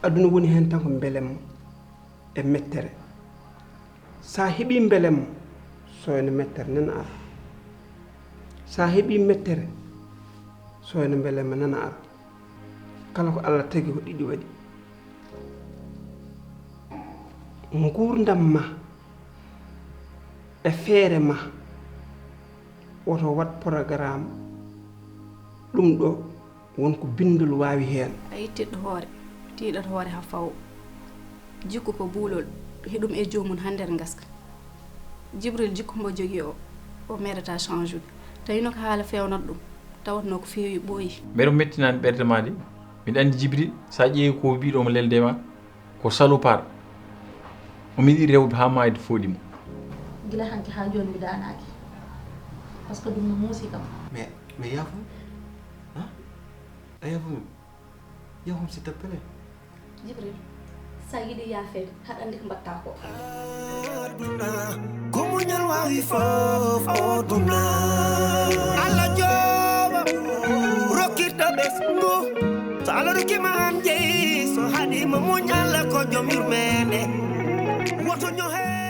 aduna woni hen tan ko belem e mettere sa hebi belem so ene mettere nan ar sa hebi mettere so ene belem nan ar kala ko Allah tagi ko didi wadi ngurdam ma e feere ma woto wat programme dum do wonko bindul waawi hen ay tiddo hoore tiidat hoore ha faw jikko ko buulol hedum e jomum hander ngaska Jibril jikko mbo jogi o merata changer tawino ko haala fewnat dum tawatno ko feewi boyi mbero mettinani berde madi mi andi Jibril sa jeeyi ko biido mo lelde ma ko salopar o midi rewbe ha mayde fodimo gila hanki ha joni mi danaki parce que dum no musi kam mais yafu hein yafu s'il te plaît Jibril sa yidi yafe hadandi ko batta ko como nyal wawi fof oduna alla joba rokirta besgo sala ruki man je so hadi mo nyal ko jomir mene woto nyohe